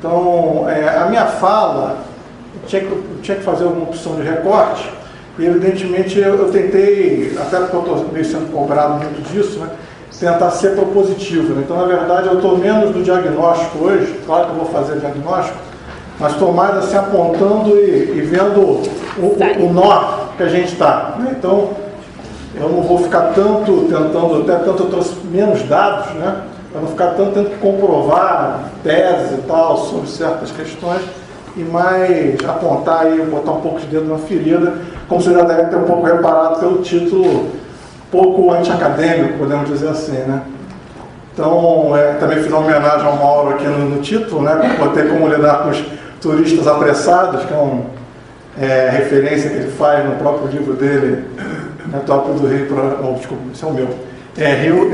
Então, a minha fala, tinha que fazer alguma opção de recorte, e evidentemente eu tentei, até porque eu estou meio sendo cobrado muito disso, né, tentar ser propositivo. Né? Então, na verdade, eu estou menos do diagnóstico hoje, claro que eu vou fazer diagnóstico, mas estou mais assim apontando e vendo o nó que a gente está. Né? Então, eu não vou ficar tanto tentando, até tanto eu trouxe menos dados, né? Para não ficar tanto tendo que comprovar teses e tal sobre certas questões, e mais apontar e botar um pouco de dedo na ferida, como você já deve ter um pouco reparado pelo título pouco anti-acadêmico, podemos dizer assim, né? Então, também fiz uma homenagem ao Mauro aqui no título, né? Botei como lidar com os turistas apressados, que é uma referência que ele faz no próprio livro dele, Tópico do Rio, desculpa, esse é o meu,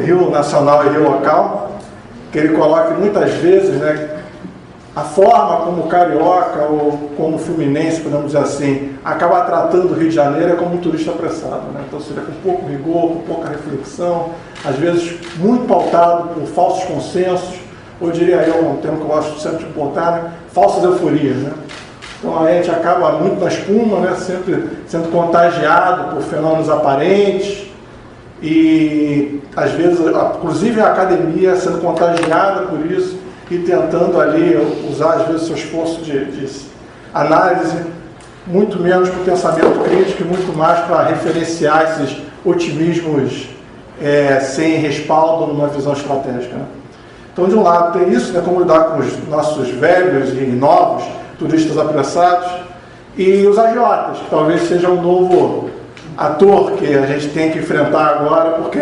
Rio Nacional e Rio Local, que ele coloca muitas vezes, né, a forma como o carioca ou como o fluminense, podemos dizer assim, acaba tratando o Rio de Janeiro é como um turista apressado, né? Então seria com pouco rigor, com pouca reflexão, às vezes muito pautado por falsos consensos, ou diria eu, um termo que eu gosto sempre de botar, né, falsas euforias, né? Então a gente acaba muito na espuma, né, sempre sendo contagiado por fenômenos aparentes e às vezes, inclusive a academia sendo contagiada por isso e tentando ali usar às vezes seu esforço de análise, muito menos para o pensamento crítico e muito mais para referenciar esses otimismos sem respaldo numa visão estratégica. Né? Então, de um lado tem isso, né, como lidar com os nossos velhos e novos turistas apressados, e os agiotas, que talvez seja um novo ator que a gente tem que enfrentar agora, porque,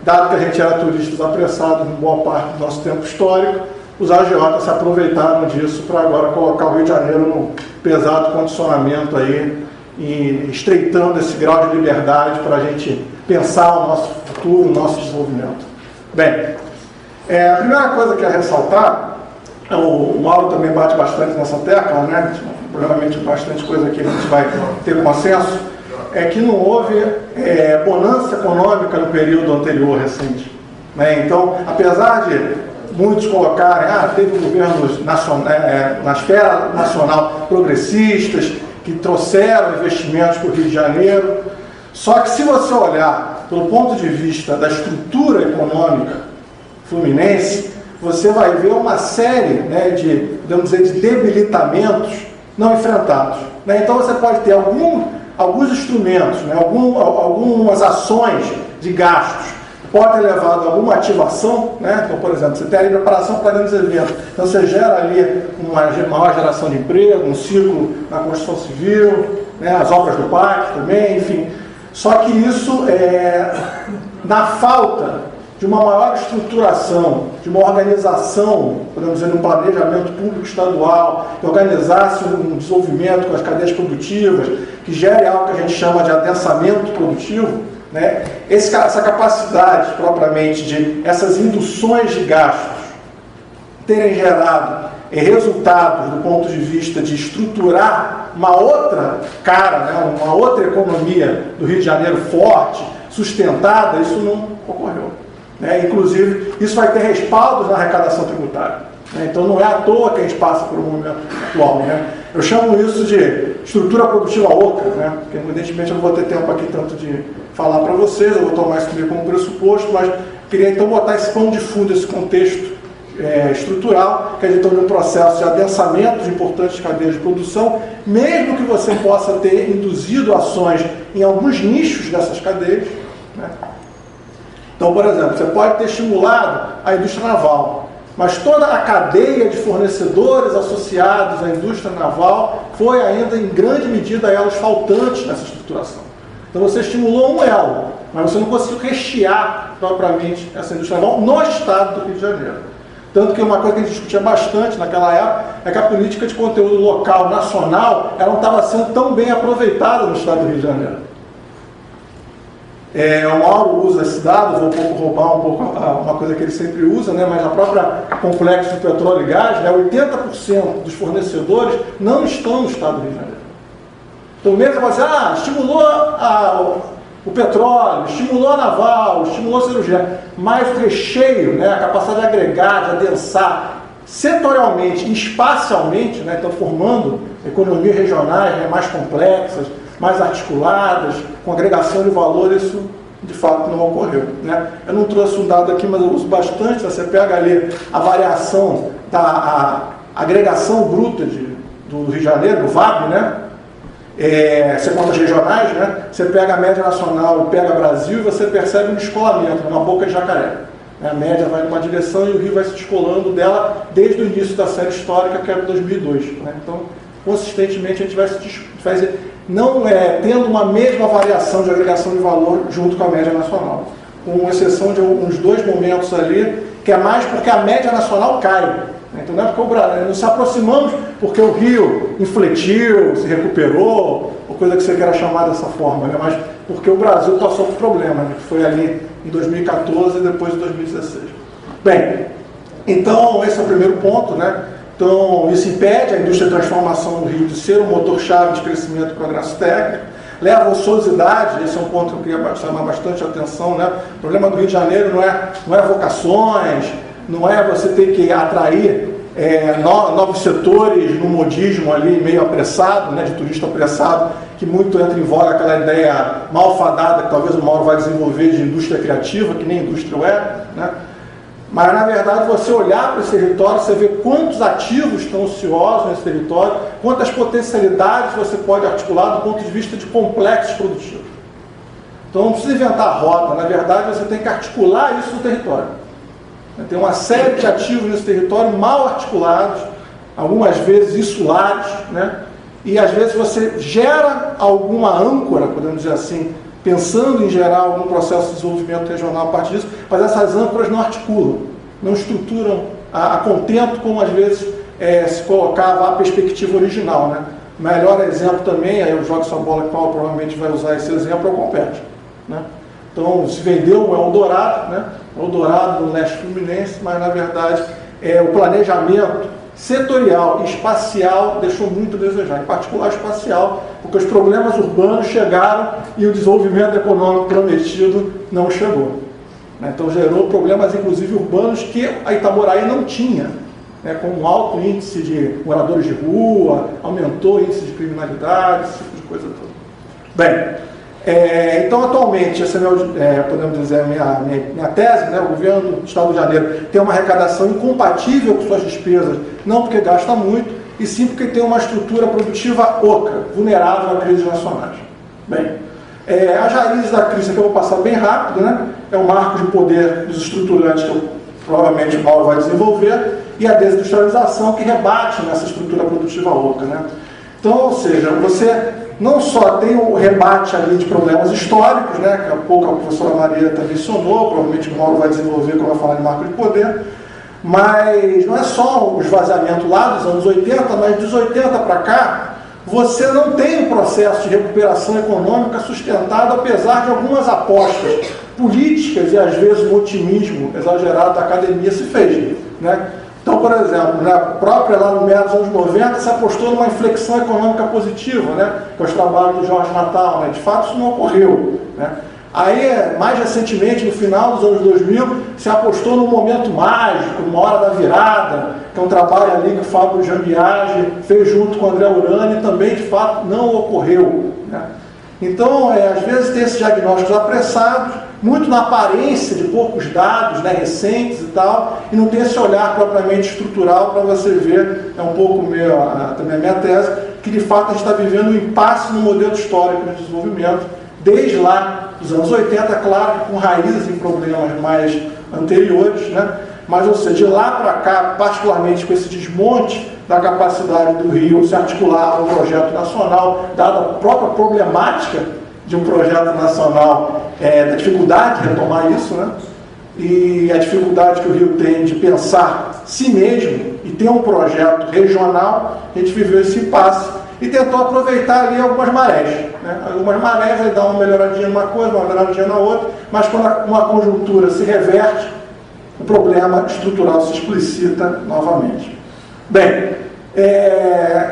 dado que a gente era turistas apressados em boa parte do nosso tempo histórico, os agiotas se aproveitaram disso para agora colocar o Rio de Janeiro num pesado condicionamento aí, e estreitando esse grau de liberdade para a gente pensar o nosso futuro, o nosso desenvolvimento. Bem, a primeira coisa que é ressaltar, o Mauro também bate bastante nessa tecla, né? Provavelmente bastante coisa que a gente vai ter consenso, é que não houve bonança econômica no período anterior recente. Né? Então, apesar de muitos colocarem, teve governos na esfera nacional progressistas que trouxeram investimentos para o Rio de Janeiro, só que se você olhar pelo ponto de vista da estrutura econômica fluminense, você vai ver uma série, né, podemos dizer, de debilitamentos não enfrentados. Né? Então você pode ter alguns instrumentos, né, algumas ações de gastos, pode ter levado a alguma ativação, né? Então, por exemplo, você tem ali preparação para grandes eventos, então você gera ali uma maior geração de emprego, um ciclo na construção civil, né, as obras do parque também, enfim. Só que isso, na falta de uma maior estruturação, de uma organização, podemos dizer, um planejamento público estadual, que organizasse um desenvolvimento com as cadeias produtivas, que gere algo que a gente chama de adensamento produtivo, né? Essa capacidade, propriamente, de essas induções de gastos terem gerado resultados do ponto de vista de estruturar uma outra cara, né? Uma outra economia do Rio de Janeiro forte, sustentada, isso não ocorreu. Né? Inclusive, isso vai ter respaldos na arrecadação tributária. Né? Então, não é à toa que a gente passa por um momento atual. Né? Eu chamo isso de estrutura produtiva oca, né? Porque, evidentemente, eu não vou ter tempo aqui tanto de falar para vocês, eu vou tomar isso também como pressuposto, mas queria, então, botar esse pano de fundo, esse contexto estrutural, que a gente está num processo de adensamento de importantes cadeias de produção, mesmo que você possa ter induzido ações em alguns nichos dessas cadeias. Né? Então, por exemplo, você pode ter estimulado a indústria naval, mas toda a cadeia de fornecedores associados à indústria naval foi ainda, em grande medida, elos faltantes nessa estruturação. Então, você estimulou um elo, mas você não conseguiu rechear propriamente essa indústria naval no estado do Rio de Janeiro. Tanto que uma coisa que a gente discutia bastante naquela época é que a política de conteúdo local, nacional, ela não estava sendo tão bem aproveitada no estado do Rio de Janeiro. O Mauro usa esse dado, vou roubar uma coisa que ele sempre usa, né, mas a própria complexo de petróleo e gás, né, 80% dos fornecedores não estão no estado do Rio de Janeiro. Então, mesmo você estimulou o petróleo, estimulou a naval, estimulou a cirurgia, mas o recheio, né, a capacidade de agregar, de adensar, setorialmente e espacialmente, né, então formando economias regionais, né, mais complexas, mais articuladas, com agregação de valor, isso de fato não ocorreu, né? Eu não trouxe um dado aqui, mas eu uso bastante. Você pega ali a variação da agregação bruta do Rio de Janeiro, do VAB, né? Você conta as regionais, né? Você pega a média nacional e pega Brasil e você percebe um descolamento, uma boca de jacaré. A média vai numa direção e o Rio vai se descolando dela desde o início da série histórica, que era 2002. Né? Então, consistentemente, a gente vai não tendo uma mesma variação de agregação de valor junto com a média nacional, com exceção de uns 2 momentos ali, que é mais porque a média nacional cai. Então, não é porque o Brasil, nos aproximamos porque o Rio infletiu, se recuperou, ou coisa que você queira chamar dessa forma, né? Mas porque o Brasil passou por problemas, né? Que foi ali em 2014 e depois em 2016. Bem, então esse é o primeiro ponto, né? Então isso impede a indústria de transformação do Rio de ser um motor-chave de crescimento e progresso técnico, leva à ociosidade. Esse é um ponto que eu queria chamar bastante a atenção, né? O problema do Rio de Janeiro não é vocações, não é você ter que atrair novos setores no modismo ali, meio apressado, né, de turista apressado, que muito entra em voga aquela ideia malfadada que talvez o Mauro vai desenvolver de indústria criativa, que nem indústria é, né? Mas, na verdade, você olhar para esse território, você vê quantos ativos estão ociosos nesse território, quantas potencialidades você pode articular do ponto de vista de complexos produtivos. Então, não precisa inventar roda, na verdade, você tem que articular isso no território. Tem uma série de ativos nesse território mal articulados, algumas vezes insulares, né? E às vezes você gera alguma âncora, podemos dizer assim, pensando em gerar algum processo de desenvolvimento regional a partir disso, mas essas âncoras não articulam, não estruturam a contento como às vezes se colocava a perspectiva original, né? O melhor exemplo também, aí eu jogo essa bola que o Paulo provavelmente vai usar esse exemplo, é o Compete, né? Então, se vendeu um Eldorado, né? Eldorado no leste fluminense, mas na verdade o planejamento setorial e espacial deixou muito a desejar, em particular espacial, porque os problemas urbanos chegaram e o desenvolvimento econômico prometido não chegou. Então gerou problemas inclusive urbanos que a Itaboraí não tinha, né? Com um alto índice de moradores de rua, aumentou o índice de criminalidade, esse tipo de coisa toda. Bem, então, atualmente, essa é podemos dizer, a minha tese, né? O governo do Estado do Rio de Janeiro tem uma arrecadação incompatível com suas despesas, não porque gasta muito, e sim porque tem uma estrutura produtiva oca, vulnerável a crises nacionais. Bem, as raízes da crise, que eu vou passar bem rápido, né? É o marco de poder dos estruturantes, que provavelmente o Mauro vai desenvolver, e a desindustrialização, que rebate nessa estrutura produtiva oca, né? Então, ou seja, você não só tem o rebate ali de problemas históricos, né, que há pouco a professora Maria também mencionou, provavelmente o Mauro vai desenvolver quando vai falar de marco de poder, mas não é só o esvaziamento lá dos anos 80, mas dos 80 para cá, você não tem um processo de recuperação econômica sustentado, apesar de algumas apostas políticas e às vezes um otimismo exagerado da academia se fez, né? Então, por exemplo, né, própria lá no meio dos anos 90 se apostou numa inflexão econômica positiva, né, com os trabalhos do Jorge Natal, né, de fato isso não ocorreu, né. Aí, mais recentemente, no final dos anos 2000, se apostou num momento mágico, numa hora da virada, que é um trabalho ali que o Fábio Jambiage fez junto com o André Urani, e também, de fato, não ocorreu, né. Então, às vezes tem esses diagnósticos apressados, muito na aparência de poucos dados, né, recentes e tal, e não tem esse olhar propriamente estrutural para você ver, é um pouco também a minha tese, que de fato a gente está vivendo um impasse no modelo histórico de desenvolvimento, desde lá dos anos 80, claro, com raízes em problemas mais anteriores, né, mas, ou seja, de lá para cá, particularmente com esse desmonte da capacidade do Rio se articular a um projeto nacional, dada a própria problemática de um projeto nacional, da dificuldade de retomar isso, né? E a dificuldade que o Rio tem de pensar si mesmo e ter um projeto regional, a gente viveu esse impasse e tentou aproveitar ali algumas marés, né? Algumas marés, aí dá uma melhoradinha numa coisa, uma melhoradinha na outra, mas quando uma conjuntura se reverte, o problema estrutural se explicita novamente. Bem,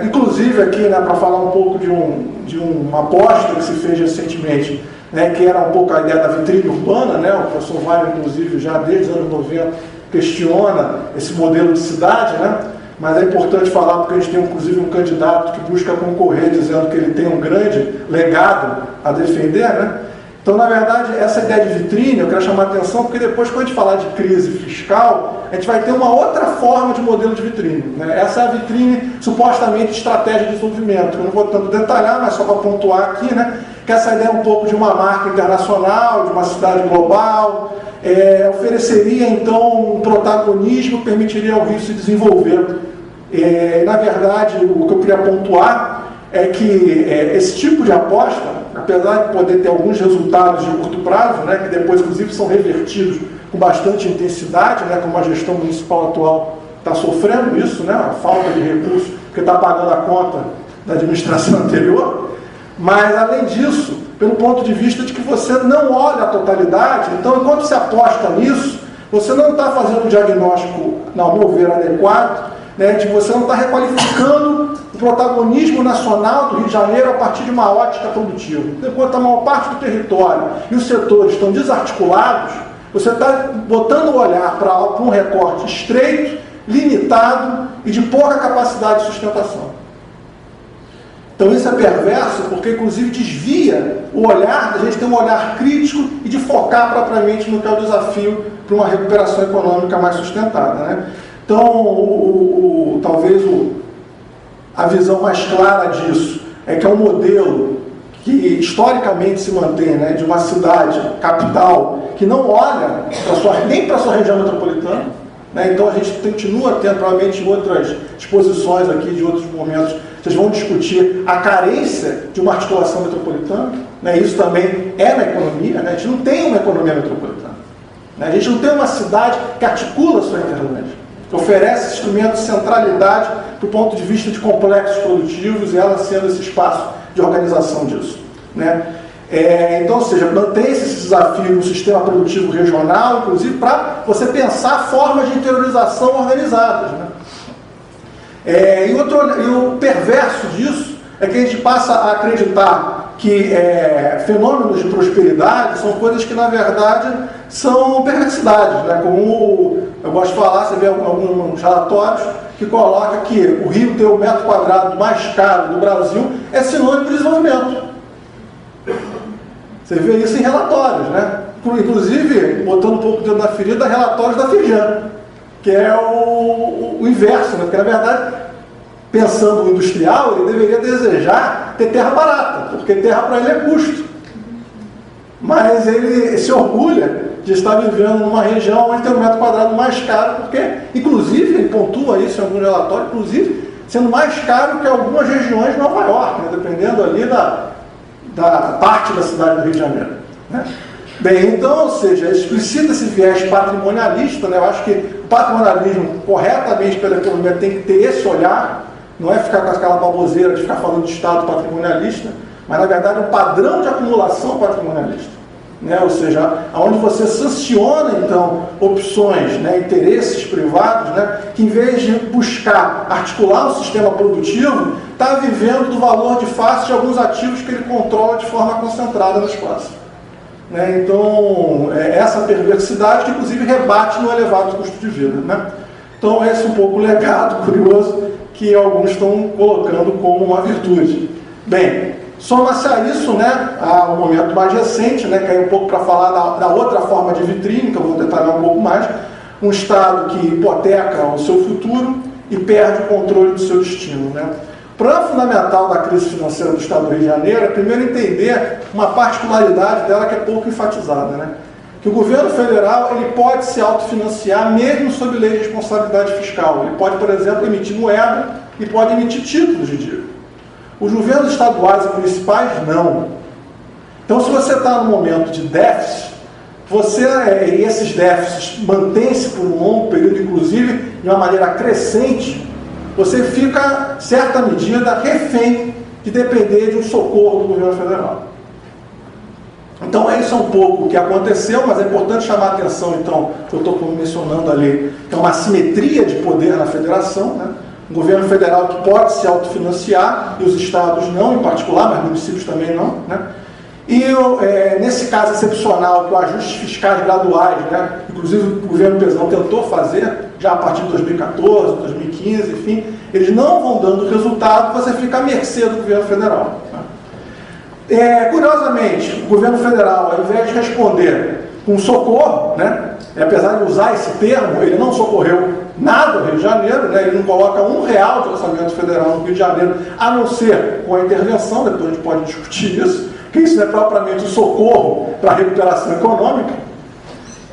inclusive aqui, né, para falar um pouco de uma aposta que se fez recentemente, né, que era um pouco a ideia da vitrine urbana, né, o professor Weiner, inclusive, já desde os anos 90, questiona esse modelo de cidade, né? Mas é importante falar porque a gente tem inclusive um candidato que busca concorrer dizendo que ele tem um grande legado a defender, né? Então, na verdade, essa ideia de vitrine, eu quero chamar a atenção porque depois, quando a gente falar de crise fiscal, a gente vai ter uma outra forma de modelo de vitrine, né? Essa é a vitrine, supostamente, de estratégia de desenvolvimento. Eu não vou tanto detalhar, mas só para pontuar aqui, né? Que essa ideia é um pouco de uma marca internacional, de uma cidade global, ofereceria, então, um protagonismo que permitiria ao Rio se desenvolver. Na verdade, o que eu queria pontuar é que esse tipo de aposta, apesar de poder ter alguns resultados de curto prazo, né, que depois, inclusive, são revertidos com bastante intensidade, né, como a gestão municipal atual está sofrendo isso, né, a falta de recursos, porque está pagando a conta da administração anterior, mas, além disso, pelo ponto de vista de que você não olha a totalidade, então, enquanto se aposta nisso, você não está fazendo um diagnóstico, ao meu ver, adequado, né, de você não está requalificando o protagonismo nacional do Rio de Janeiro a partir de uma ótica produtiva. Enquanto a maior parte do território e os setores estão desarticulados, você está botando o olhar para um recorte estreito, limitado e de pouca capacidade de sustentação. Então isso é perverso porque, inclusive, desvia o olhar, da gente ter um olhar crítico e de focar propriamente no que é o desafio para uma recuperação econômica mais sustentada, né? Então, talvez a visão mais clara disso é que é um modelo que historicamente se mantém, né, de uma cidade, capital, que não olha nem para a sua região metropolitana, né? Então a gente continua tendo, provavelmente, outras exposições aqui de outros momentos, vocês vão discutir a carência de uma articulação metropolitana, né? Isso também é na economia, né? A gente não tem uma economia metropolitana, né? A gente não tem uma cidade que articula a sua internet, oferece instrumentos de centralidade do ponto de vista de complexos produtivos e ela sendo esse espaço de organização disso, né? Então, ou seja, mantém-se esse desafio no sistema produtivo regional, inclusive para você pensar formas de interiorização organizadas, né? E o perverso disso é que a gente passa a acreditar que fenômenos de prosperidade são coisas que, na verdade, são perversidades, né? Como eu gosto de falar, você vê alguns relatórios que colocam que o Rio ter o metro quadrado mais caro do Brasil é sinônimo de desenvolvimento. Você vê isso em relatórios, né? Inclusive, botando um pouco dentro da ferida, relatórios da Firjan, que é o inverso, né? Porque, na verdade, pensando no industrial, ele deveria desejar ter terra barata, porque terra para ele é custo. Mas ele se orgulha de estar vivendo numa região onde tem um metro quadrado mais caro, porque, inclusive, ele pontua isso em algum relatório, inclusive, sendo mais caro que algumas regiões de Nova York, né? Dependendo ali da parte da cidade do Rio de Janeiro, né? Bem, então, ou seja, explicita esse viés patrimonialista, né? Eu acho que o patrimonialismo, corretamente pela economia, tem que ter esse olhar, não é ficar com aquela baboseira de ficar falando de Estado patrimonialista, mas, na verdade, um padrão de acumulação patrimonialista, né? Ou seja, onde você sanciona, então, opções, né, interesses privados, né, que, em vez de buscar articular um sistema produtivo, está vivendo do valor de face de alguns ativos que ele controla de forma concentrada no espaço, né? Então, essa perversidade que, inclusive, rebate no elevado custo de vida, né? Então, esse é um pouco o legado curioso que alguns estão colocando como uma virtude. Bem, soma-se a isso, né, um momento mais recente, né, que é um pouco para falar da outra forma de vitrine, que eu vou detalhar um pouco mais, um Estado que hipoteca o seu futuro e perde o controle do seu destino, né? O problema fundamental da crise financeira do Estado do Rio de Janeiro é, primeiro, entender uma particularidade dela que é pouco enfatizada, né? Que o governo federal ele pode se autofinanciar mesmo sob lei de responsabilidade fiscal. Ele pode, por exemplo, emitir moeda e pode emitir títulos de dívida. Os governos estaduais e municipais, não. Então, se você está num momento de déficit, e esses déficits mantêm-se por um longo período, inclusive de uma maneira crescente, você fica, em certa medida, refém de depender de um socorro do governo federal. Então, isso é um pouco o que aconteceu, mas é importante chamar a atenção, então, que eu estou mencionando ali, que é uma assimetria de poder na federação, né? Um governo federal que pode se autofinanciar, e os estados não, em particular, mas municípios também não, né? E nesse caso excepcional, que o ajuste fiscais graduais, né, inclusive o governo Pezão tentou fazer, já a partir de 2014, 2015, enfim, eles não vão dando resultado, você fica à mercê do governo federal. Curiosamente, o governo federal, ao invés de responder com socorro, né, apesar de usar esse termo, ele não socorreu nada ao Rio de Janeiro, né, ele não coloca R$1 de orçamento federal no Rio de Janeiro, a não ser com a intervenção, depois a gente pode discutir isso, que isso não é propriamente um socorro para a recuperação econômica,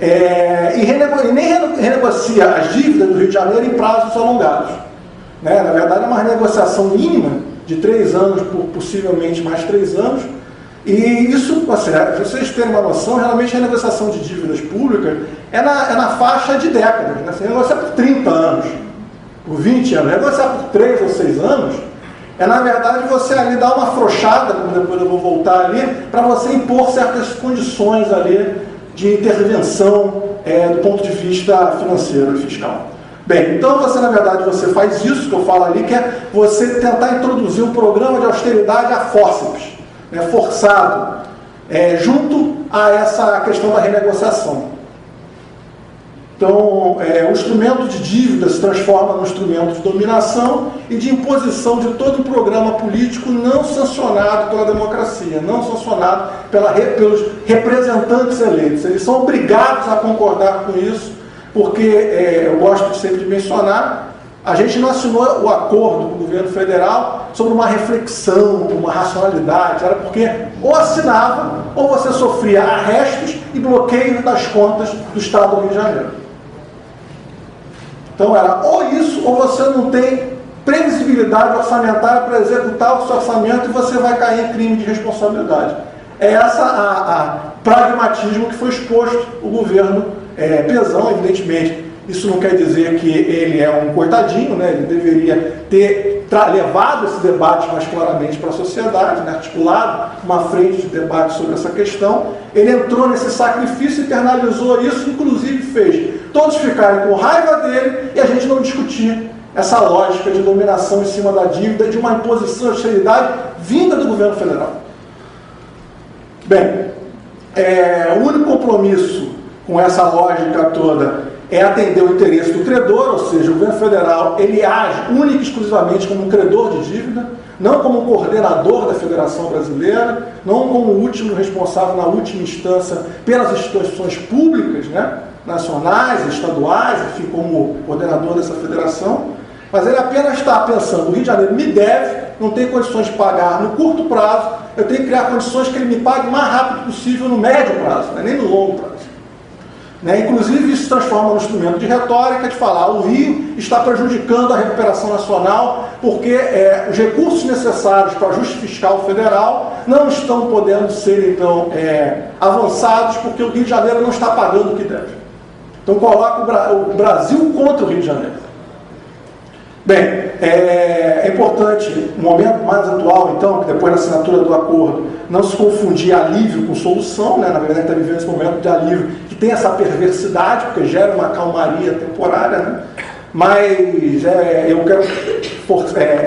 e nem renegocia as dívidas do Rio de Janeiro em prazos alongados. Né? Na verdade, é uma renegociação mínima de 3 anos, por possivelmente mais 3 anos, e isso, assim, para vocês terem uma noção, realmente a renegociação de dívidas públicas é na faixa de décadas. Né? Você negocia por 30 anos, por 20 anos, negociar por 3 ou 6 anos, na verdade, você ali dá uma afrouxada, como depois eu vou voltar ali, para você impor certas condições ali de intervenção do ponto de vista financeiro e fiscal. Bem, então você, na verdade, você faz isso que eu falo ali, que é você tentar introduzir um programa de austeridade a fórceps, né, forçado, junto a essa questão da renegociação. Então, o instrumento de dívida se transforma num instrumento de dominação e de imposição de todo um programa político não sancionado pela democracia, não sancionado pelos representantes eleitos. Eles são obrigados a concordar com isso, porque, eu gosto sempre de mencionar, a gente não assinou o acordo com o governo federal sobre uma reflexão, uma racionalidade, era porque ou assinava ou você sofria arrestos e bloqueio das contas do Estado do Rio de Janeiro. Então era ou isso, ou você não tem previsibilidade orçamentária para executar o seu orçamento e você vai cair em crime de responsabilidade. É essa pragmatismo que foi exposto o governo Pezão, evidentemente. Isso não quer dizer que ele é um coitadinho, né? Ele deveria ter levado esse debate mais claramente para a sociedade, né? Articulado uma frente de debate sobre essa questão. Ele entrou nesse sacrifício, internalizou isso, inclusive fez todos ficarem com raiva dele e a gente não discutir essa lógica de dominação em cima da dívida, de uma imposição de austeridade vinda do governo federal. Bem, o único compromisso com essa lógica toda é atender o interesse do credor, ou seja, o governo federal ele age única e exclusivamente como um credor de dívida, não como um coordenador da Federação Brasileira, não como o último responsável na última instância pelas instituições públicas, né, nacionais, estaduais, enfim, como coordenador dessa federação, mas ele apenas está pensando, o Rio de Janeiro me deve, não tem condições de pagar no curto prazo, eu tenho que criar condições que ele me pague o mais rápido possível no médio prazo, né, nem no longo prazo. Né? Inclusive, isso se transforma num instrumento de retórica, de falar o Rio está prejudicando a recuperação nacional porque os recursos necessários para o ajuste fiscal federal não estão podendo ser, então, avançados porque o Rio de Janeiro não está pagando o que deve. Então, coloca o Brasil contra o Rio de Janeiro. Bem, é importante, no momento mais atual, então, que depois da assinatura do acordo, não se confundir alívio com solução, né? Na verdade, está vivendo esse momento de alívio que tem essa perversidade, porque gera uma calmaria temporária, né? Mas eu quero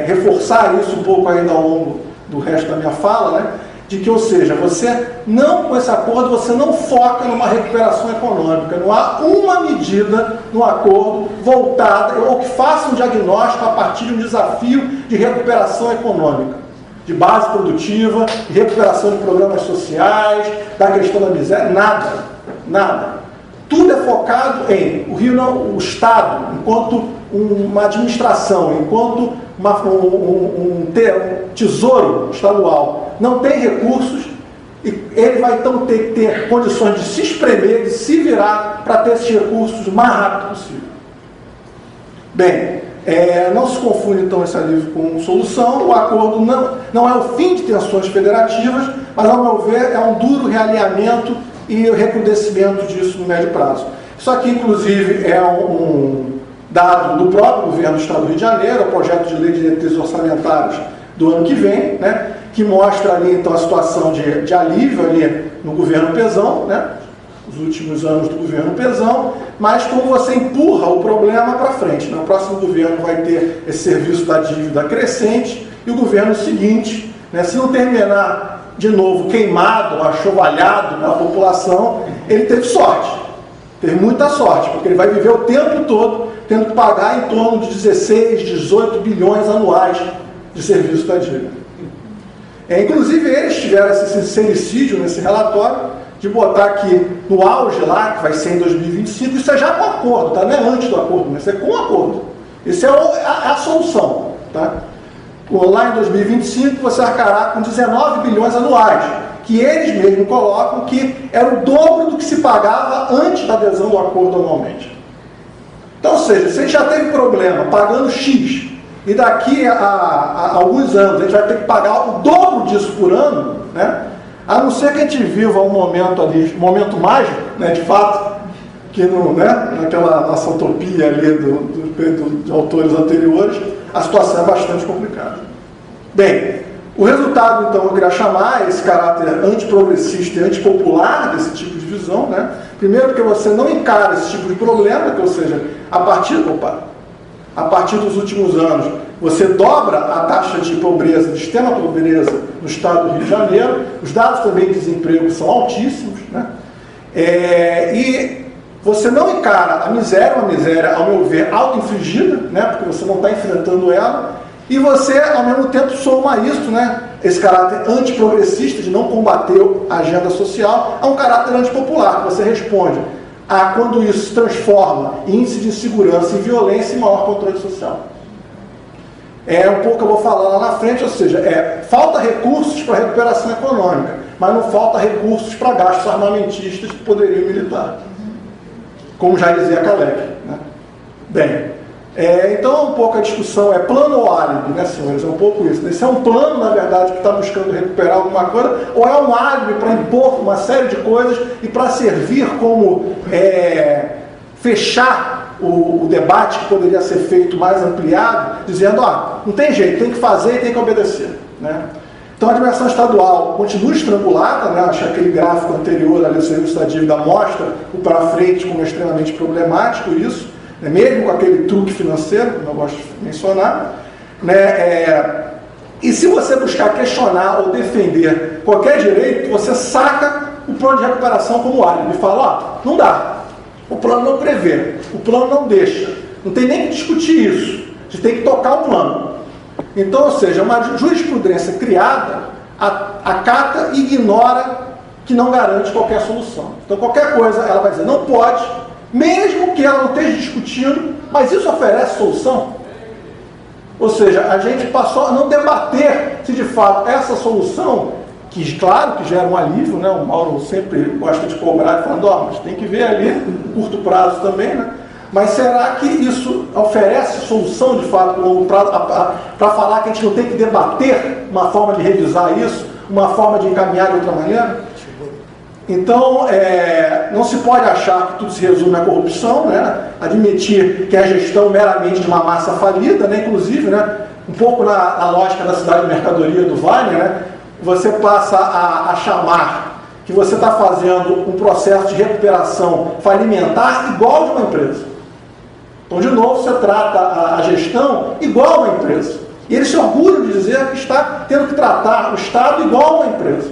reforçar isso um pouco ainda ao longo do resto da minha fala, né? De que, ou seja, você não, com esse acordo, você não foca numa recuperação econômica, não há uma medida no acordo voltada, ou que faça um diagnóstico a partir de um desafio de recuperação econômica, de base produtiva, de recuperação de programas sociais, da questão da miséria, nada. Tudo é focado em o Estado, enquanto uma administração, enquanto um tesouro estadual, não tem recursos, e ele vai então ter que ter condições de se espremer, de se virar para ter esses recursos o mais rápido possível. Bem, não se confunde então esse alívio com solução. O acordo não é o fim de tensões federativas, mas, ao meu ver, é um duro realinhamento e o recrudescimento disso no médio prazo. Isso aqui, inclusive, é um dado do próprio governo do Estado do Rio de Janeiro, o projeto de lei de diretrizes orçamentárias do ano que vem, né, que mostra ali, então, a situação de alívio ali no governo Pezão, né, os últimos anos do governo Pezão, mas como você empurra o problema para frente. Né? O próximo governo vai ter esse serviço da dívida crescente e o governo seguinte, né, se não terminar de novo, queimado, achovalhado na população, ele teve sorte. Teve muita sorte, porque ele vai viver o tempo todo tendo que pagar em torno de 16, 18 bilhões anuais de serviço da dívida. Inclusive, eles tiveram esse sincericídio nesse relatório de botar aqui no auge lá, que vai ser em 2025, isso é já com acordo, tá? Não é antes do acordo, mas é com acordo. Isso é a solução, tá? Lá em 2025 você arcará com 19 bilhões anuais, que eles mesmos colocam que era o dobro do que se pagava antes da adesão do acordo anualmente. Então, ou seja, se a gente já teve problema pagando X, e daqui a alguns anos a gente vai ter que pagar o dobro disso por ano, né? A não ser que a gente viva um momento ali, um momento mágico, né, de fato, que no, né, naquela nossa utopia ali dos autores anteriores, a situação é bastante complicada. Bem, o resultado, então, eu queria chamar esse caráter antiprogressista e antipopular desse tipo de visão, né? Primeiro, porque você não encara esse tipo de problema, que, ou seja, a partir dos últimos anos, você dobra a taxa de pobreza, de extrema pobreza no estado do Rio de Janeiro, os dados também de desemprego são altíssimos, né? E você não encara a miséria, uma miséria, ao meu ver, auto-infligida, né? Porque você não está enfrentando ela, e você, ao mesmo tempo, soma isso, né? Esse caráter antiprogressista de não combater a agenda social, a um caráter antipopular, que você responde a quando isso se transforma em índice de insegurança e violência e maior controle social. É um pouco que eu vou falar lá na frente, ou seja, falta recursos para recuperação econômica, mas não falta recursos para gastos armamentistas de poderio militar, como já dizia Kalec, né? Bem, então um pouco a discussão é plano ou álibi, né, senhores? É um pouco isso. Esse é um plano, na verdade, que está buscando recuperar alguma coisa, ou é um álibi para impor uma série de coisas e para servir como fechar o debate que poderia ser feito mais ampliado, dizendo, não tem jeito, tem que fazer e tem que obedecer, né? Então a dimensão estadual continua estrangulada, né? Acho que aquele gráfico anterior ali do serviço da dívida mostra o para frente como é extremamente problemático isso, né? Mesmo com aquele truque financeiro, como eu gosto de mencionar, né? E se você buscar questionar ou defender qualquer direito, você saca o plano de recuperação como álibi e fala, não dá. O plano não prevê, o plano não deixa. Não tem nem que discutir isso. A gente tem que tocar o plano. Então, ou seja, uma jurisprudência criada acata e ignora que não garante qualquer solução. Então, qualquer coisa ela vai dizer não pode, mesmo que ela não esteja discutindo, mas isso oferece solução. Ou seja, a gente passou a não debater se de fato essa solução, que claro que gera um alívio, né? O Mauro sempre gosta de cobrar, falando, mas tem que ver ali, curto prazo também, né? Mas será que isso oferece solução de fato no longo prazo, para falar que a gente não tem que debater uma forma de revisar isso, uma forma de encaminhar de outra maneira? Então, não se pode achar que tudo se resume à corrupção, né? Admitir que é a gestão meramente de uma massa falida, né? Inclusive, né? Um pouco na lógica da cidade de mercadoria do Wagner, né? Você passa a chamar que você está fazendo um processo de recuperação falimentar igual de uma empresa. Então, de novo, você trata a gestão igual a uma empresa. E eles se orgulham de dizer que está tendo que tratar o Estado igual a uma empresa.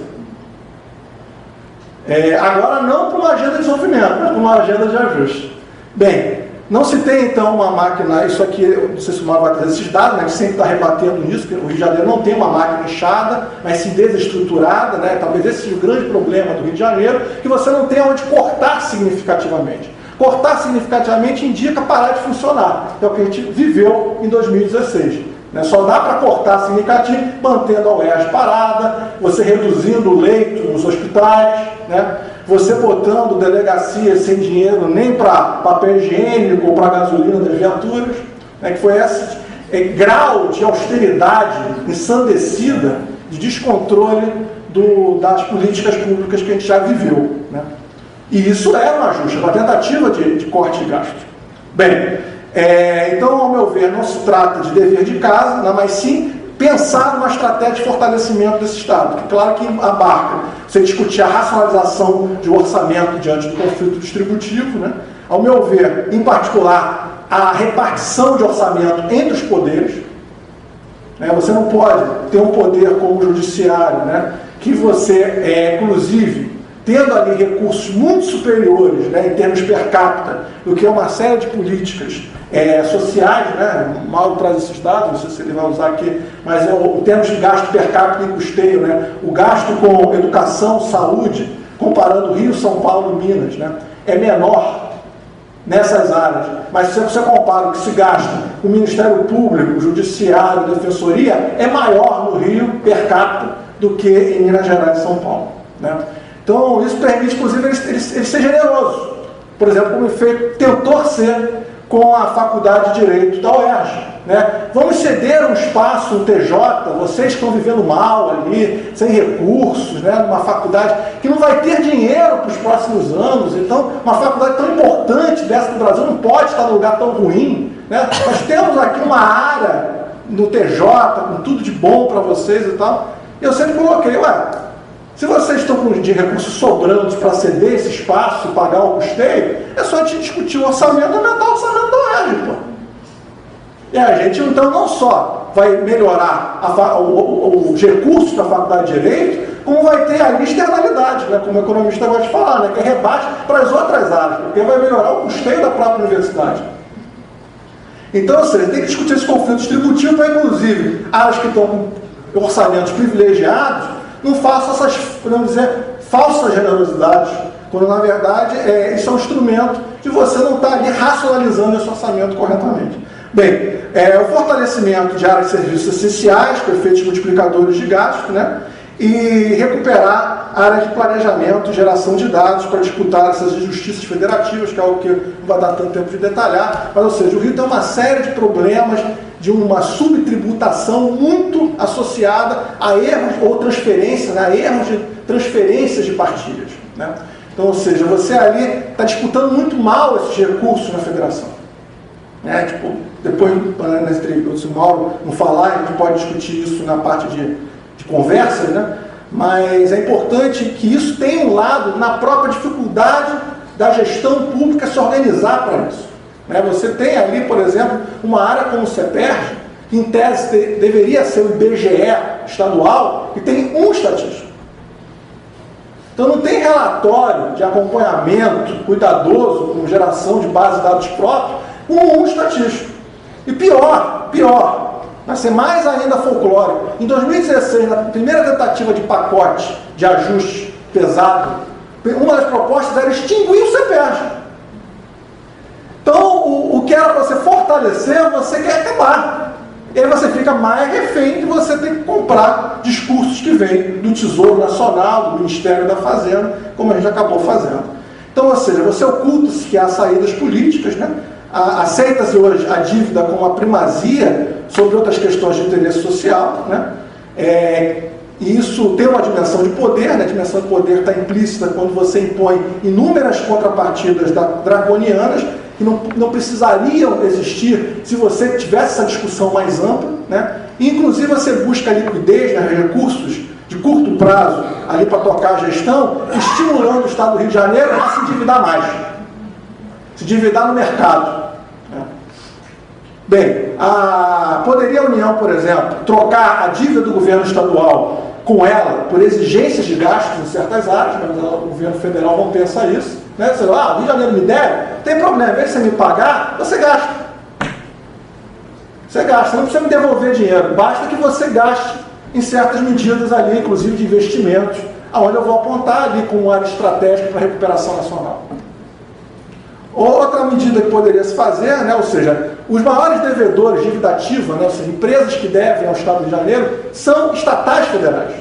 Agora, não para uma agenda de desenvolvimento, mas para uma agenda de ajuste. Bem, não se tem, então, uma máquina, isso aqui, não sei se o Mauro vai trazer esses dados, mas a gente sempre está rebatendo nisso, que o Rio de Janeiro não tem uma máquina inchada, mas sim desestruturada, né? Talvez esse seja o grande problema do Rio de Janeiro, que você não tem onde cortar significativamente. Cortar significativamente indica parar de funcionar, é o que a gente viveu em 2016. Né? Só dá para cortar significativo mantendo a UERJ parada, você reduzindo o leito nos hospitais, né? Você botando delegacias sem dinheiro nem para papel higiênico ou para gasolina das viaturas, né? Que foi esse grau de austeridade ensandecida, de descontrole das políticas públicas que a gente já viveu, né? E isso era um ajuste, uma tentativa de corte de gastos. Bem, então, ao meu ver, não se trata de dever de casa, mas sim pensar numa estratégia de fortalecimento desse Estado. Que, claro que abarca você discutir a racionalização de orçamento diante do conflito distributivo, né? Ao meu ver, em particular, a repartição de orçamento entre os poderes. Né? Você não pode ter um poder como o judiciário, né? que você, inclusive, tendo ali recursos muito superiores, né, em termos per capita, do que uma série de políticas sociais, né, o Mauro traz esses dados, não sei se ele vai usar aqui, mas em termos de gasto per capita e custeio, né, o gasto com educação, saúde, comparando Rio, São Paulo e Minas, né, é menor nessas áreas. Mas se você compara o que se gasta com o Ministério Público, o Judiciário, a Defensoria, é maior no Rio per capita do que em Minas Gerais e São Paulo, né? Então, isso permite, inclusive, ele ser generoso. Por exemplo, como ele tentou ser com a Faculdade de Direito da UERJ, né? Vamos ceder um espaço no TJ, vocês estão vivendo mal ali, sem recursos, né? Numa faculdade que não vai ter dinheiro para os próximos anos. Então, uma faculdade tão importante dessa do Brasil não pode estar num lugar tão ruim, né? Nós temos aqui uma área no TJ, com tudo de bom para vocês e tal. E eu sempre coloquei, se vocês estão com de recursos sobrando para ceder esse espaço e pagar o custeio, é só a gente discutir o orçamento e aumentar o orçamento da UERJ, pô. E a gente, então, não só vai melhorar os recursos da Faculdade de Direito, como vai ter ali externalidade, né, como o economista gosta de falar, né, que é rebate para as outras áreas, porque vai melhorar o custeio da própria universidade. Então, ou seja, tem que discutir esse conflito distributivo para, inclusive, áreas que estão com orçamentos privilegiados, não façam essas, podemos dizer, falsas generosidades, quando na verdade isso é um instrumento de você não estar ali racionalizando esse orçamento corretamente. Bem, o fortalecimento de áreas de serviços essenciais, com efeitos multiplicadores de gasto, né? E recuperar áreas de planejamento e geração de dados para disputar essas injustiças federativas, que é algo que não vai dar tanto tempo de detalhar, mas, ou seja, o Rio tem uma série de problemas de uma subtributação muito associada a erros ou transferências, né, a erros de transferências de partilhas, né? Então, ou seja, você ali está disputando muito mal esses recursos na federação, né? Tipo, depois, se o Mauro não falar, a gente pode discutir isso na parte de conversa, né? Mas é importante que isso tenha um lado na própria dificuldade da gestão pública se organizar para isso. Você tem ali, por exemplo, uma área como o CEPERJ, que em tese deveria ser o IBGE estadual, e tem um estatístico. Então não tem relatório de acompanhamento cuidadoso, com geração de base de dados próprios, com um estatístico. E pior, vai ser mais ainda folclórico. Em 2016, na primeira tentativa de pacote de ajuste pesado, uma das propostas era extinguir o CEPERJ. Então, o que era para você fortalecer, você quer acabar. E aí você fica mais refém de você ter que comprar discursos que vêm do Tesouro Nacional, do Ministério da Fazenda, como a gente acabou fazendo. Então, ou seja, você oculta-se que há saídas políticas, né? Aceita-se hoje a dívida como uma primazia sobre outras questões de interesse social, né? E isso tem uma dimensão de poder, né? A dimensão de poder está implícita quando você impõe inúmeras contrapartidas draconianas, que não precisariam existir se você tivesse essa discussão mais ampla, né? E, inclusive, você busca liquidez, né, recursos de curto prazo ali para tocar a gestão, estimulando o Estado do Rio de Janeiro a se endividar mais, se endividar no mercado, né? Bem, poderia a União, por exemplo, trocar a dívida do governo estadual com ela por exigências de gastos em certas áreas, mas o governo federal não pensa isso, né? Você fala, o Rio de Janeiro me deve, tem problema, em vez de você me pagar, você gasta. Você gasta, não precisa me devolver dinheiro, basta que você gaste em certas medidas ali, inclusive de investimentos, aonde eu vou apontar ali como área estratégica para a recuperação nacional. Outra medida que poderia se fazer, né, ou seja, os maiores devedores de dívida ativa, né, ou seja, empresas que devem ao Estado do Rio de Janeiro, são estatais federais.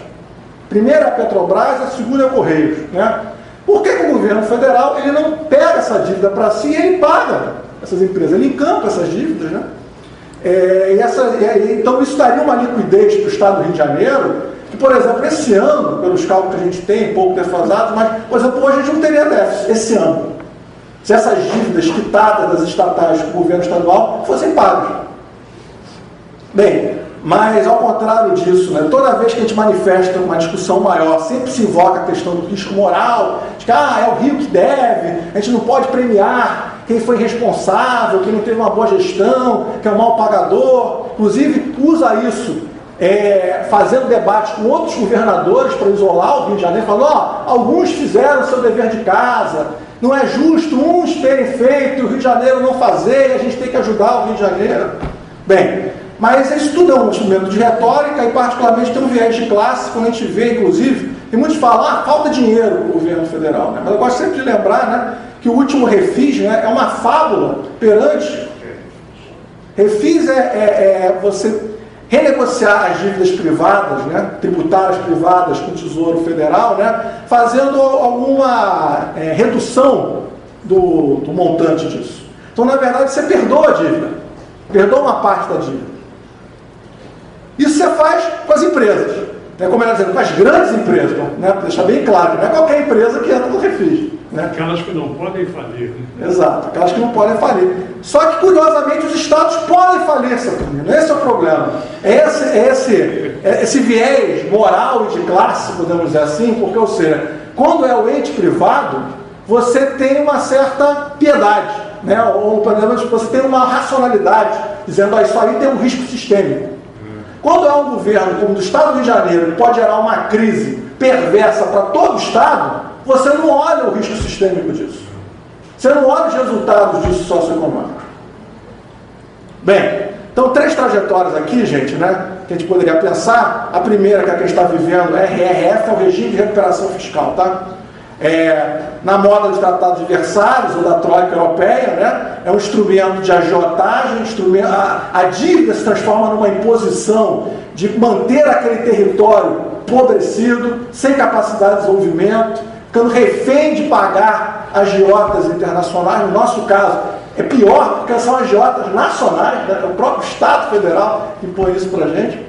Primeira é a Petrobras, a segunda é a Correios, né? Por que o governo federal ele não pega essa dívida para si e ele paga essas empresas? Ele encampa essas dívidas, né? Então isso daria uma liquidez para o Estado do Rio de Janeiro, que, por exemplo, esse ano, pelos cálculos que a gente tem, pouco defasados, mas, por exemplo, hoje a gente não teria déficit, esse ano, se essas dívidas quitadas das estatais com o governo estadual fossem pagas. Bem, mas ao contrário disso, né, toda vez que a gente manifesta uma discussão maior, sempre se invoca a questão do risco moral, de que é o Rio que deve, a gente não pode premiar quem foi responsável, quem não teve uma boa gestão, que é um mau pagador. Inclusive, usa isso fazendo debate com outros governadores para isolar o Rio de Janeiro, falando, alguns fizeram seu dever de casa, não é justo uns terem feito e o Rio de Janeiro não fazer, e a gente tem que ajudar o Rio de Janeiro. Bem, mas isso tudo é um instrumento de retórica e particularmente tem um viés de classe, quando a gente vê, inclusive, tem muitos que falam, falta dinheiro para o governo federal, né? Mas eu gosto sempre de lembrar, né, que o último refis, né, é uma fábula perante. Refis é você renegociar as dívidas privadas, né, tributárias privadas com o Tesouro Federal, né, fazendo alguma redução do montante disso. Então, na verdade, você perdoa a dívida, perdoa uma parte da dívida. Isso você faz com as empresas, né, como ela dizendo, com as grandes empresas, né, para deixar bem claro, não é qualquer empresa que entra no refis. Né? Aquelas que não podem falir. Né? Exato, aquelas que não podem falir. Só que, curiosamente, os estados podem falir, Saturnino. Esse é o problema. Esse viés moral e de classe, podemos dizer assim, porque, ou seja, quando é o ente privado, você tem uma certa piedade, né? Ou, podemos, você tem uma racionalidade, dizendo, isso aí tem um risco sistêmico. Quando é um governo como o do Estado do Rio de Janeiro, que pode gerar uma crise perversa para todo o Estado, você não olha o risco sistêmico disso. Você não olha os resultados disso socioeconômicos. Bem, então 3 trajetórias aqui, gente, né, que a gente poderia pensar. A primeira, que a gente está vivendo, RRF, é o regime de recuperação fiscal, tá? Na moda dos tratados de Versalhes, ou da Troika Europeia, né, é um instrumento de agiotagem, a dívida se transforma numa imposição de manter aquele território empobrecido, sem capacidade de desenvolvimento, ficando refém de pagar agiotas internacionais. No nosso caso, é pior, porque são agiotas nacionais, né? É o próprio Estado Federal que impõe isso para a gente.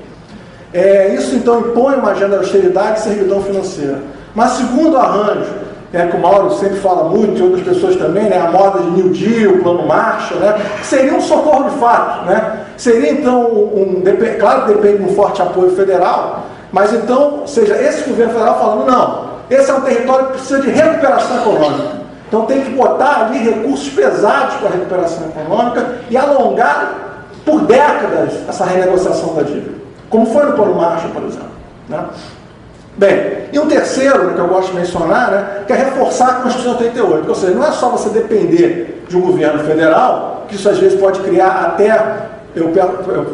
Isso, então, impõe uma agenda de austeridade e servidão financeira. Mas, segundo arranjo, que o Mauro sempre fala muito, e outras pessoas também, né, a moda de New Deal, Plano Marshall, né, que seria um socorro de fato. Né? Seria, então, claro que depende de um forte apoio federal, mas, então, seja esse governo federal falando, não, esse é um território que precisa de recuperação econômica. Então tem que botar ali recursos pesados para a recuperação econômica e alongar por décadas essa renegociação da dívida. Como foi no Plano Marshall, por exemplo. Né? Bem, e um terceiro, né, que eu gosto de mencionar, né, que é reforçar a Constituição 88. Ou seja, não é só você depender de um governo federal, que isso às vezes pode criar até, eu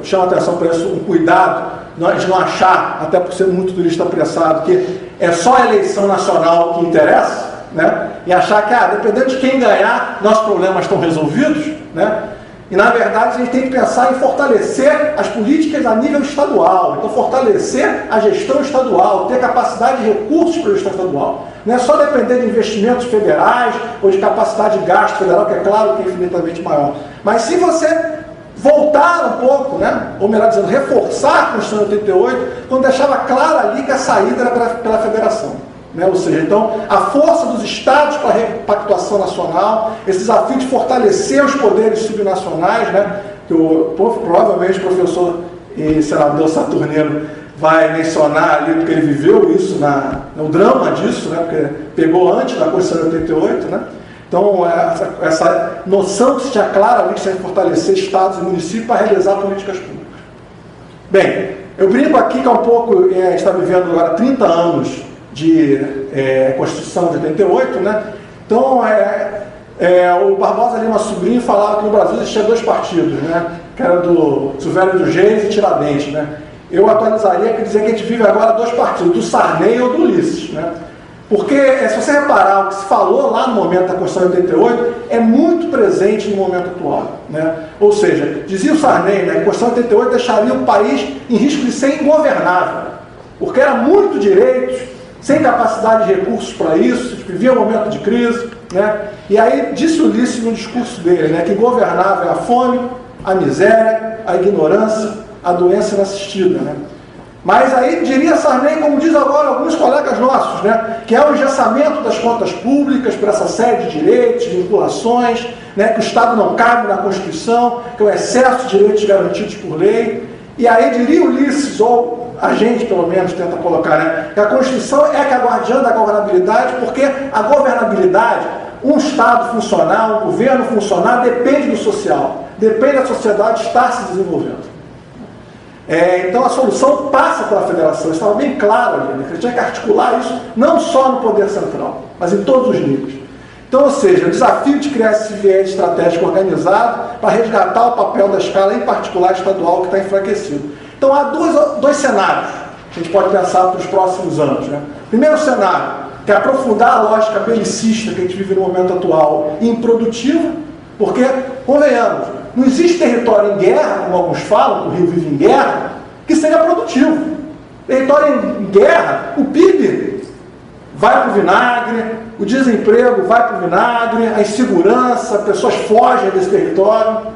chamo a atenção para isso, um cuidado, de não achar, até por ser muito turista apressado, que é só a eleição nacional que interessa, né? E achar que, dependendo de quem ganhar, nossos problemas estão resolvidos, né? E, na verdade, a gente tem que pensar em fortalecer as políticas a nível estadual. Então, fortalecer a gestão estadual, ter capacidade de recursos para a gestão estadual. Não é só depender de investimentos federais ou de capacidade de gasto federal, que é claro que é infinitamente maior. Mas se você voltar um pouco, né? Ou melhor dizendo, reforçar a Constituição 88, quando deixava claro ali que a saída era pela federação. Né? Ou seja, então, a força dos estados para a repactuação nacional, esse desafio de fortalecer os poderes subnacionais, né? Que provavelmente o professor e senador Saturnino vai mencionar ali, porque ele viveu isso, no drama disso, né? Porque pegou antes da Constituição 88, né? Então, essa noção que se tinha clara ali, que se fortalecer estados e municípios para realizar políticas públicas. Bem, eu brinco aqui que é um pouco, está vivendo agora 30 anos de Constituição de 88, né? Então, o Barbosa Lima Sobrinho falava que no Brasil existia 2 partidos, né? Que era do Silvério dos Reis e Tiradentes, né? Eu atualizaria que dizer que a gente vive agora 2 partidos, do Sarney ou do Ulisses, né? Porque, se você reparar, o que se falou lá no momento da Constituição de 88 é muito presente no momento atual. Né? Ou seja, dizia o Sarney, né, que a Constituição de 88 deixaria o país em risco de ser ingovernável, porque era muito direitos, sem capacidade de recursos para isso, a gente vivia um momento de crise. Né? E aí disse Ulisses no discurso dele, né, que ingovernável é a fome, a miséria, a ignorância, a doença inassistida. Né? Mas aí diria Sarney, como diz agora alguns colegas nossos, né, que é o engessamento das contas públicas por essa série de direitos, de vinculações, né, que o Estado não cabe na Constituição, que é o excesso de direitos garantidos por lei. E aí diria Ulisses, ou a gente pelo menos tenta colocar, né, que a Constituição é que é a guardiã da governabilidade, porque a governabilidade, um Estado funcionar, um governo funcionar, depende do social, depende da sociedade estar se desenvolvendo. Então a solução passa pela federação, estava bem claro ali, né? Que tinha que articular isso não só no poder central, mas em todos os níveis. Então, ou seja, o desafio de criar esse viés estratégico organizado para resgatar o papel da escala, em particular estadual, que está enfraquecido. Então há dois cenários que a gente pode pensar para os próximos anos, né? Primeiro cenário, que é aprofundar a lógica belicista que a gente vive no momento atual, improdutiva, porque, convenhamos, não existe território em guerra, como alguns falam, que o Rio vive em guerra, que seja produtivo. Território em guerra, o PIB vai para o vinagre, o desemprego vai para o vinagre, a insegurança, pessoas fogem desse território.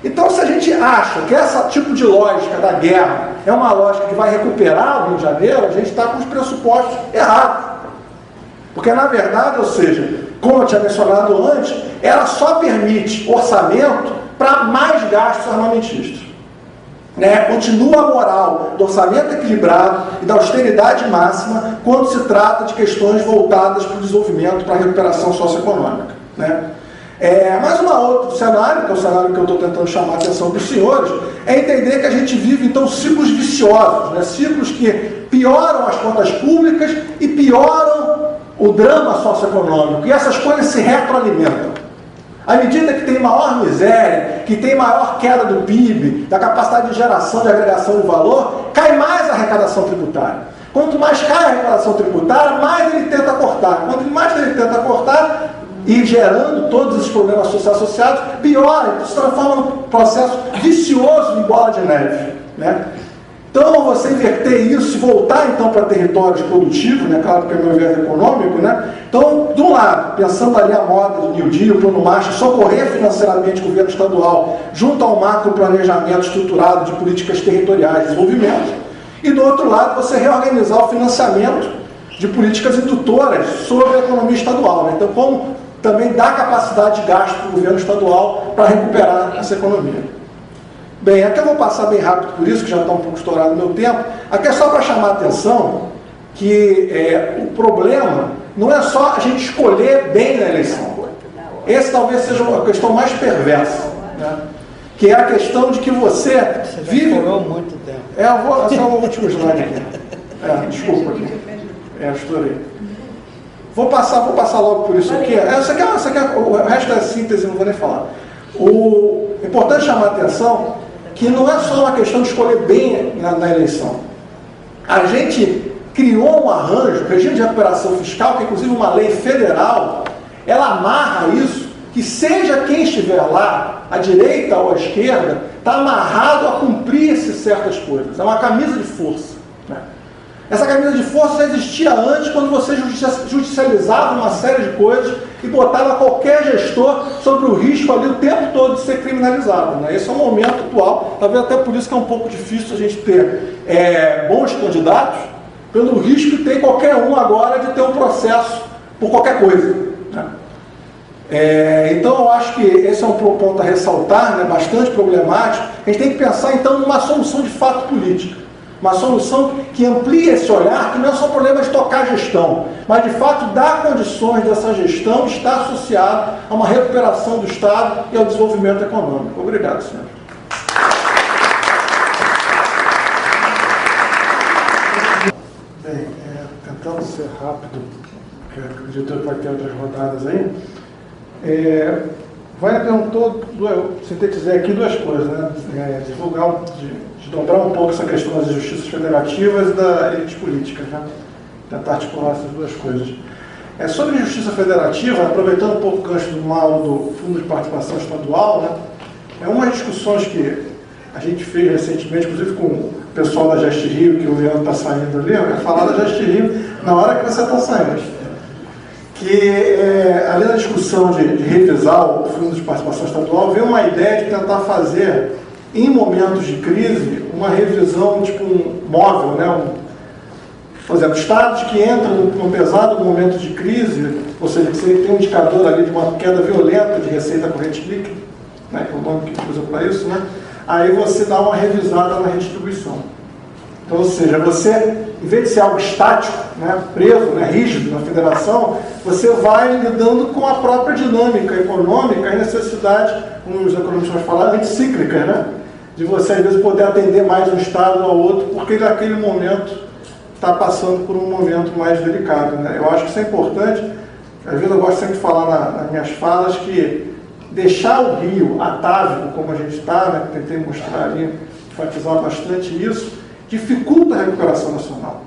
Então, se a gente acha que esse tipo de lógica da guerra é uma lógica que vai recuperar o Rio de Janeiro, a gente está com os pressupostos errados. Porque, na verdade, ou seja, como eu tinha mencionado antes, ela só permite orçamento para mais gastos armamentistas. Continua a moral do orçamento equilibrado e da austeridade máxima quando se trata de questões voltadas para o desenvolvimento, para a recuperação socioeconômica. Mas um outro cenário, que é o cenário que eu estou tentando chamar a atenção dos senhores, é entender que a gente vive, então, ciclos viciosos, ciclos que pioram as contas públicas e pioram o drama socioeconômico, e essas coisas se retroalimentam. À medida que tem maior miséria, que tem maior queda do PIB, da capacidade de geração, de agregação de valor, cai mais a arrecadação tributária. Quanto mais cai a arrecadação tributária, mais ele tenta cortar. Quanto mais ele tenta cortar, e gerando todos esses problemas sociais associados, piora, se transforma num processo vicioso de bola de neve. Então, você inverter isso e voltar, então, para territórios produtivos, claro que é o meu viés econômico, Então, de um lado, pensando ali a moda do New Deal, o Plano Marshall, socorrer financeiramente o governo estadual, junto ao macro planejamento estruturado de políticas territoriais de desenvolvimento, e do outro lado, você reorganizar o financiamento de políticas indutoras sobre a economia estadual. Então, como também dá capacidade de gasto para o governo estadual para recuperar essa economia. Bem, aqui eu vou passar bem rápido por isso, que já está um pouco estourado o meu tempo. Aqui é só para chamar a atenção que o problema não é só a gente escolher bem na eleição. Esse talvez seja a questão mais perversa, que é a questão de que você vive... Você já muito tempo. Esse é o último slide aqui. Desculpa aqui. Estourei. Vou passar logo por isso aqui. O resto da síntese não vou nem falar. É importante chamar a atenção que não é só uma questão de escolher bem na eleição. A gente criou um arranjo, regime de recuperação fiscal, que é inclusive uma lei federal, ela amarra isso, que seja quem estiver lá, à direita ou à esquerda, está amarrado a cumprir certas coisas. É uma camisa de força. Essa camisa de força já existia antes, quando você judicializava uma série de coisas e botava qualquer gestor sobre o risco ali o tempo todo de ser criminalizado. Esse é o momento atual, talvez até por isso que é um pouco difícil a gente ter bons candidatos, pelo risco que tem qualquer um agora de ter um processo por qualquer coisa. Então eu acho que esse é um ponto a ressaltar, bastante problemático. A gente tem que pensar então numa solução de fato política. Uma solução que amplie esse olhar, que não é só problema de tocar gestão, mas de fato dar condições dessa gestão estar associada a uma recuperação do Estado e ao desenvolvimento econômico. Obrigado, senhor. Bem, tentando ser rápido, porque acredito que vai ter outras rodadas aí. Vai perguntou, sintetizei aqui duas coisas, divulgar, dobrar um pouco essa questão das justiças federativas e da elite política, tentar articular essas duas coisas. Sobre justiça federativa, aproveitando um pouco o gancho de uma aula do Fundo de Participação Estadual, umas discussões que a gente fez recentemente, inclusive com o pessoal da Gest Rio, que o Leandro está saindo ali, eu ia falar da Gest Rio na hora que você está saindo. Que, além da discussão de revisar o Fundo de Participação Estadual, veio uma ideia de tentar fazer, em momentos de crise, uma revisão tipo móvel, por exemplo, estados que entram num pesado momento de crise, ou seja, que você tem um indicador ali de uma queda violenta de receita corrente líquida, que é o nome que usa para isso, aí você dá uma revisada na redistribuição. Então, ou seja, você, em vez de ser algo estático, preso, rígido na federação, você vai lidando com a própria dinâmica econômica e necessidade, como os economistas vão falar, anticíclicas, de você às vezes poder atender mais um estado ao outro, porque naquele momento está passando por um momento mais delicado, né? Eu acho que isso é importante. Às vezes eu gosto sempre de falar nas minhas falas que deixar o Rio atávico como a gente está, né? Tentei mostrar ali, enfatizar bastante isso, dificulta a recuperação nacional.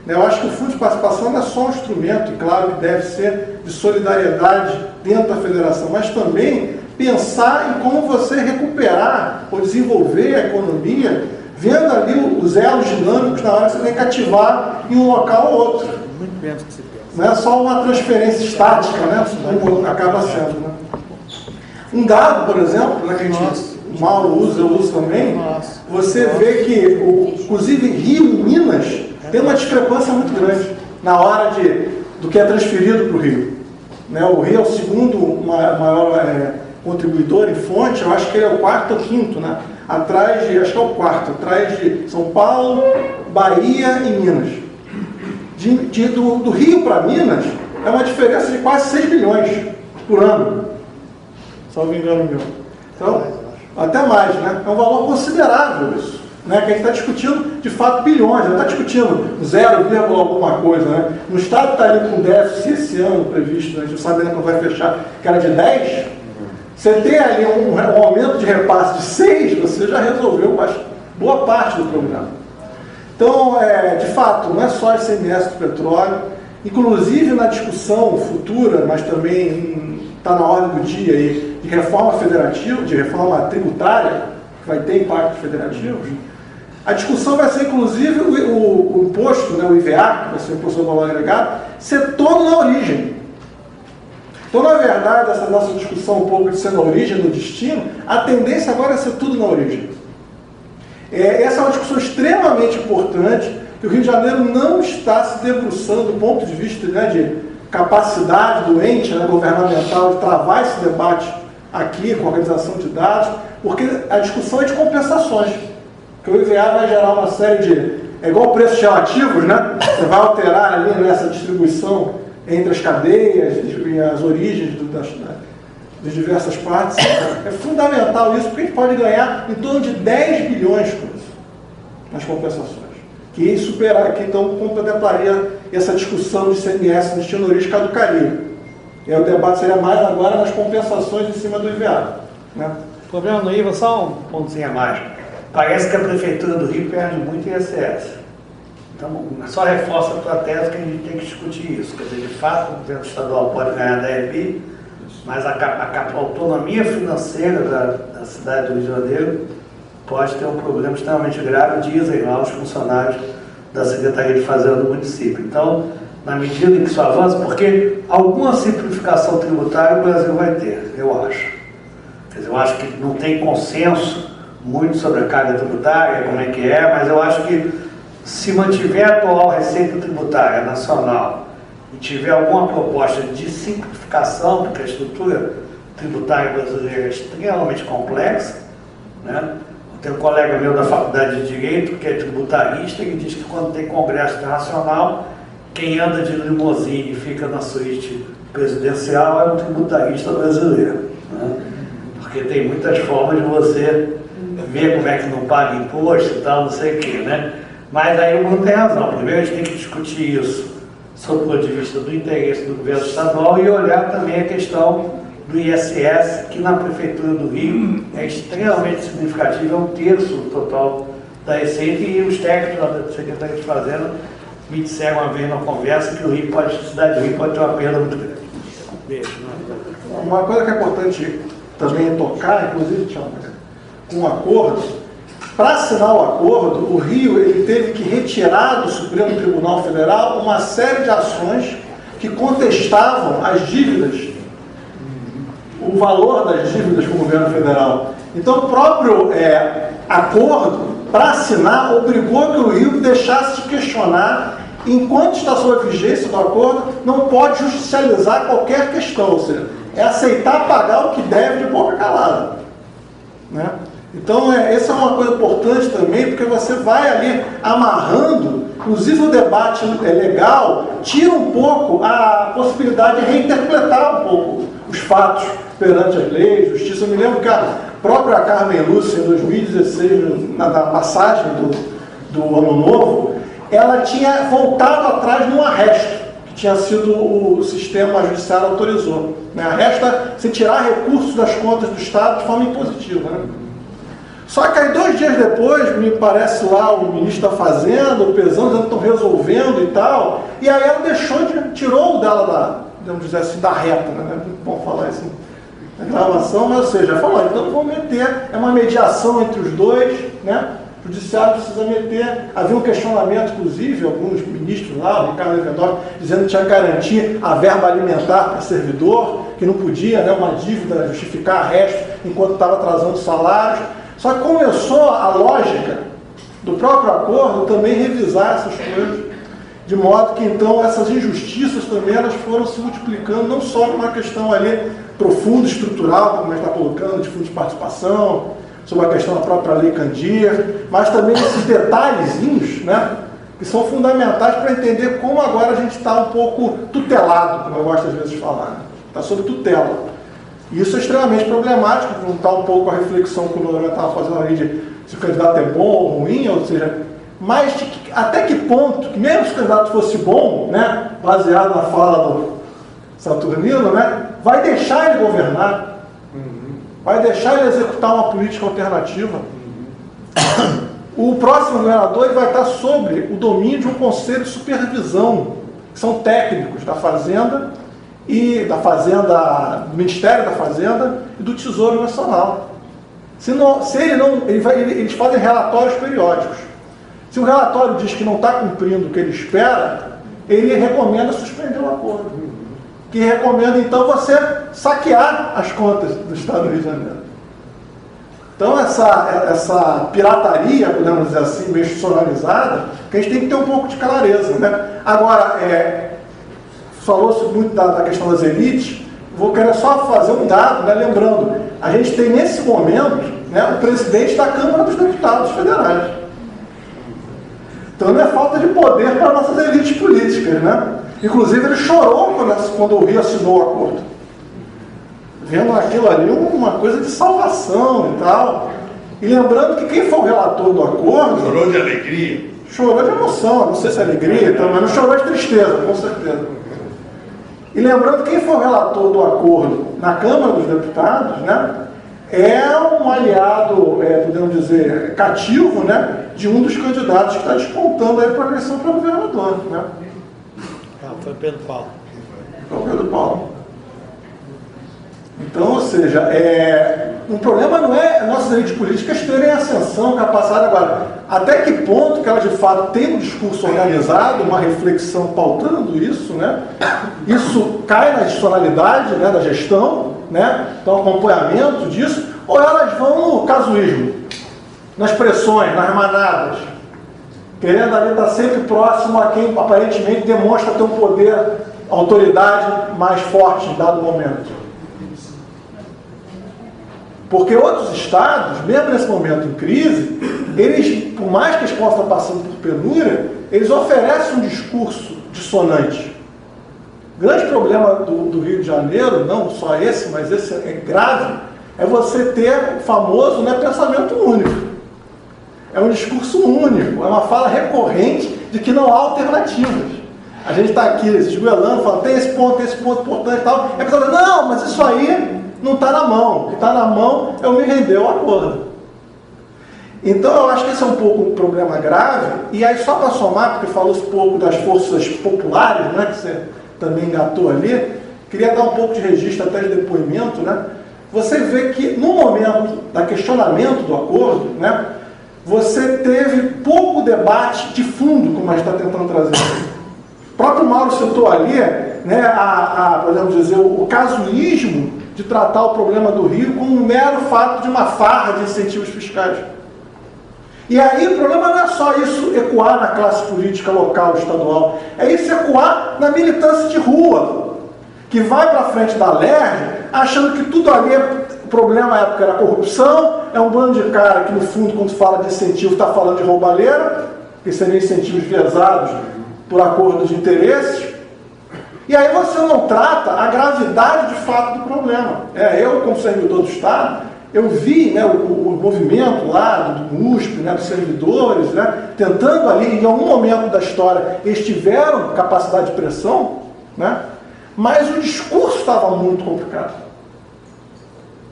Eu acho que o Fundo de Participação não é só um instrumento, e claro que deve ser de solidariedade dentro da federação, mas também pensar em como você recuperar ou desenvolver a economia, vendo ali os elos dinâmicos na hora que você tem que ativar em um local ou outro. Muito menos que se pensa. Não é só uma transferência estática, né? Como acaba sendo. Né? Um dado, por exemplo, né, que a gente, o Mauro usa, eu uso também, você vê que, inclusive, Rio e Minas tem uma discrepância muito grande na hora do que é transferido para o Rio. Né? O Rio é o segundo maior contribuidor em fonte, eu acho que ele é o quarto ou quinto, né? Atrás de, acho que é o quarto, atrás de São Paulo, Bahia e Minas. Do Rio para Minas é uma diferença de quase 6 bilhões por ano, salvo engano meu. Então, até mais, né? É um valor considerável isso. Né, que a gente está discutindo, de fato, bilhões, não está discutindo 0, alguma coisa. Né? No Estado está ali com déficit esse ano previsto, né, a gente sabe que não vai fechar, que era de 10, você tem ali um aumento de repasse de 6, você já resolveu boa parte do programa. Então, de fato, não é só ICMS do petróleo, inclusive na discussão futura, mas também está na ordem do dia aí, de reforma federativa, de reforma tributária, que vai ter impactos federativos. A discussão vai ser, inclusive, o imposto, né, o IVA, que vai ser o imposto do valor agregado, ser todo na origem. Então, na verdade, essa nossa discussão um pouco de ser na origem, no destino, a tendência agora é ser tudo na origem. Essa é uma discussão extremamente importante, que o Rio de Janeiro não está se debruçando do ponto de vista, né, de capacidade do ente, né, governamental de travar esse debate aqui com a organização de dados, porque a discussão é de compensações. Porque o IVA vai gerar uma série de... É igual preços relativos, né? Você vai alterar ali nessa distribuição entre as cadeias e as origens das diversas partes. É fundamental isso, porque a gente pode ganhar em torno de 10 bilhões com isso, nas compensações. Que superar aqui, então, contemplaria essa discussão de ICMS no destino origem caducaria. E aí o debate seria mais agora nas compensações em cima do IVA. Né? O problema do IVA, só um pontozinho a mais. Parece que a Prefeitura do Rio perde muito ISS. Então, só reforça a tua tese que a gente tem que discutir isso. Quer dizer, de fato, o governo estadual pode ganhar da EBI, mas a autonomia financeira da cidade do Rio de Janeiro pode ter um problema extremamente grave, dizem lá os funcionários da Secretaria de Fazenda do município. Então, na medida em que isso avança, porque alguma simplificação tributária o Brasil vai ter, eu acho. Quer dizer, eu acho que não tem consenso muito sobre a carga tributária, como é que é, mas eu acho que se mantiver a atual receita tributária nacional e tiver alguma proposta de simplificação, porque a estrutura tributária brasileira é extremamente complexa, né? Tem um colega meu da Faculdade de Direito, que é tributarista, e diz que quando tem congresso internacional, quem anda de limusine e fica na suíte presidencial é um tributarista brasileiro, né? Porque tem muitas formas de você ver como é que não paga imposto e tal, não sei o quê, né? Mas aí o Bruno tem razão. Primeiro a gente tem que discutir isso sob o ponto de vista do interesse do governo estadual e olhar também a questão do ISS, que na Prefeitura do Rio é extremamente significativo, é 1/3 do total da receita, e os técnicos da Secretaria de Fazenda me disseram uma vez na conversa que a cidade do Rio pode ter uma perda muito grande. Beijo. Uma coisa que é importante também tocar, inclusive, Tiago, com um acordo, para assinar o acordo, o Rio ele teve que retirar do Supremo Tribunal Federal uma série de ações que contestavam as dívidas, o valor das dívidas com o governo federal. Então, o próprio acordo, para assinar, obrigou que o Rio deixasse de questionar, enquanto está sob a vigência do acordo, não pode judicializar qualquer questão, ou seja, é aceitar pagar o que deve de boca calada. Né? Então, essa é uma coisa importante também, porque você vai ali amarrando, inclusive o debate legal, tira um pouco a possibilidade de reinterpretar um pouco os fatos perante as leis, justiça. Eu me lembro que a própria Carmen Lúcia, em 2016, na passagem do Ano Novo, ela tinha voltado atrás num arresto, que tinha sido o sistema judiciário autorizou. Né? Arresta se tirar recursos das contas do Estado de forma impositiva. Né? Só que aí 2 dias depois, me parece lá o ministro da Fazenda, o Pezão, dizendo que estão resolvendo e tal, e aí ela tirou dela vamos dizer assim, da reta, né? É muito bom falar isso na gravação, mas ou seja, falou, então vamos meter, é uma mediação entre os dois, né? O judiciário precisa meter. Havia um questionamento, inclusive, alguns ministros lá, o Ricardo Lewandowski, dizendo que tinha que garantir a verba alimentar para servidor, que não podia, né, uma dívida justificar arresto enquanto estava atrasando os salários. Só que começou a lógica do próprio acordo também revisar essas coisas, de modo que então essas injustiças também elas foram se multiplicando, não só numa questão ali profunda, estrutural, como a gente está colocando, de fundo de participação, sobre a questão da própria Lei Candir, mas também esses detalhezinhos, né, que são fundamentais para entender como agora a gente está um pouco tutelado, como eu gosto às vezes de falar, né? Está sob tutela. E isso é extremamente problemático, juntar um pouco a reflexão que o Noronha estava fazendo ali de se o candidato é bom ou ruim, ou seja, mas até que ponto, que mesmo se o candidato fosse bom, né, baseado na fala do Saturnino, né, vai deixar ele governar, vai deixar ele executar uma política alternativa. O próximo governador ele vai estar sobre o domínio de um conselho de supervisão, que são técnicos da Fazenda, do Ministério da Fazenda e do Tesouro Nacional. Eles fazem relatórios periódicos. Se o relatório diz que não está cumprindo o que ele espera, ele recomenda suspender o acordo. Que recomenda, então, você saquear as contas do Estado do Rio de Janeiro. Então, essa pirataria, podemos dizer assim, meio institucionalizada, que a gente tem que ter um pouco de clareza. Né? Agora, falou-se muito da questão das elites, vou querer só fazer um dado, né? Lembrando, a gente tem nesse momento, né, o presidente da Câmara dos Deputados Federais. Então não é falta de poder para nossas elites políticas, né? Inclusive ele chorou quando o Rio assinou o acordo. Vendo aquilo ali uma coisa de salvação e tal. E lembrando que quem foi o relator do acordo... Chorou de alegria. Chorou de emoção, não sei se é alegria, mas não chorou de tristeza, com certeza. E lembrando que quem foi o relator do acordo na Câmara dos Deputados, né, é um aliado, podemos dizer, cativo, né, de um dos candidatos que está despontando aí para a eleição para governador. Né? Foi Pedro Paulo. Foi o Pedro Paulo. Então, ou seja, o problema não é nossas elites políticas terem ascensão, capacidade agora. Até que ponto que elas de fato têm um discurso organizado, uma reflexão pautando isso, né? Isso cai na institucionalidade, né, da gestão, né? Então, acompanhamento disso, ou elas vão no casuísmo, nas pressões, nas manadas, querendo ali estar sempre próximo a quem aparentemente demonstra ter um poder, autoridade mais forte em dado momento. Porque outros estados, mesmo nesse momento em crise, eles, por mais que eles possam estar passando por penúria, eles oferecem um discurso dissonante. O grande problema do Rio de Janeiro, não só esse, mas esse é grave, é você ter o famoso, né, pensamento único. É um discurso único, é uma fala recorrente de que não há alternativas. A gente está aqui esgoelando, falando, tem esse ponto importante e tal. É pessoal, não, mas isso aí não está na mão. O que está na mão é eu me render ao acordo. Então eu acho que esse é um pouco um problema grave. E aí só para somar, porque falou-se um pouco das forças populares, né, que você também engatou ali, queria dar um pouco de registro até de depoimento, né? Você vê que no momento do questionamento do acordo, né, você teve pouco debate de fundo, como a gente está tentando trazer. O próprio Mauro citou ali, né, podemos dizer, o casuísmo de tratar o problema do Rio como um mero fato de uma farra de incentivos fiscais. E aí o problema não é só isso ecoar na classe política local, estadual, é isso ecoar na militância de rua, que vai para frente da LERJ achando que tudo ali o problema na época era corrupção, é um bando de cara que no fundo quando fala de incentivo está falando de roubalheira, que seriam incentivos viesados por acordo de interesses. E aí você não trata a gravidade de fato do problema. Eu, como servidor do Estado, eu vi, né, o movimento lá do MUSP, né, dos servidores, né, tentando ali, em algum momento da história, eles tiveram capacidade de pressão, né, mas o discurso estava muito complicado.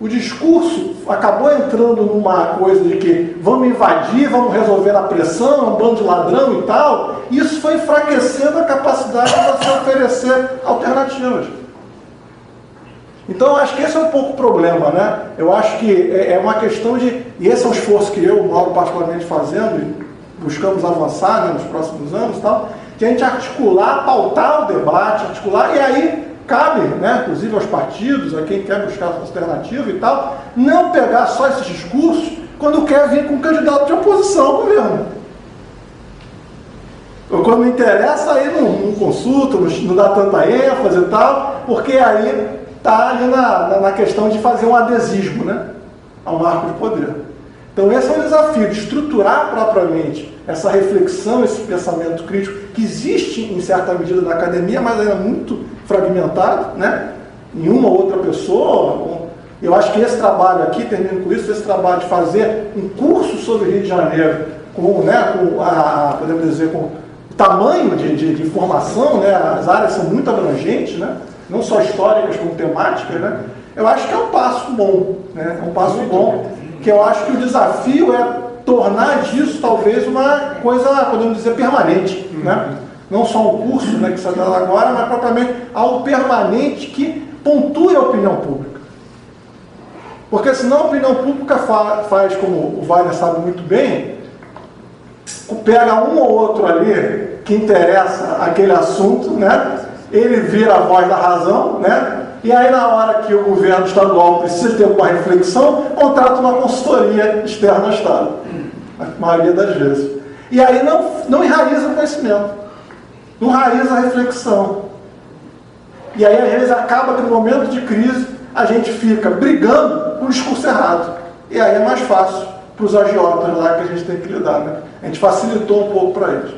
O discurso acabou entrando numa coisa de que vamos invadir, vamos resolver a pressão, é um bando de ladrão e tal. Isso foi enfraquecendo a capacidade de você oferecer alternativas. Então, eu acho que esse é um pouco o problema, né? Eu acho que é uma questão de... E esse é um esforço que eu, Mauro, particularmente fazendo, e buscamos avançar, né, nos próximos anos e tal, que a gente articular, pautar o debate, articular, e aí cabe, né, inclusive aos partidos, a quem quer buscar alternativa e tal, não pegar só esses discursos quando quer vir com um candidato de oposição ao governo. Ou quando não interessa, aí não consulta, não dá tanta ênfase e tal, porque aí está ali na questão de fazer um adesismo, né, ao marco de poder. Então esse é um desafio, de estruturar propriamente essa reflexão, esse pensamento crítico, que existe em certa medida na academia, mas ainda muito fragmentado, né, em uma ou outra pessoa. Eu acho que esse trabalho aqui, termino com isso, esse trabalho de fazer um curso sobre Rio de Janeiro, podemos dizer, com o tamanho de informação, né, as áreas são muito abrangentes, né, não só históricas como temáticas, né, eu acho que é um passo bom, né, é um passo bom, que eu acho que o desafio é tornar disso talvez uma coisa, podemos dizer, permanente, né? Não só um curso, né, que você está dando agora, mas propriamente algo permanente que pontue a opinião pública. Porque senão a opinião pública faz, como o Wagner sabe muito bem, pega um ou outro ali que interessa aquele assunto, né? Ele vira a voz da razão, né? E aí, na hora que o governo estadual precisa ter uma reflexão, contrata uma consultoria externa ao Estado, a maioria das vezes. E aí não enraiza o conhecimento, não enraiza a reflexão. E aí, às vezes, acaba que no momento de crise, a gente fica brigando com o discurso errado. E aí é mais fácil para os agiotas lá que a gente tem que lidar, né? A gente facilitou um pouco para eles.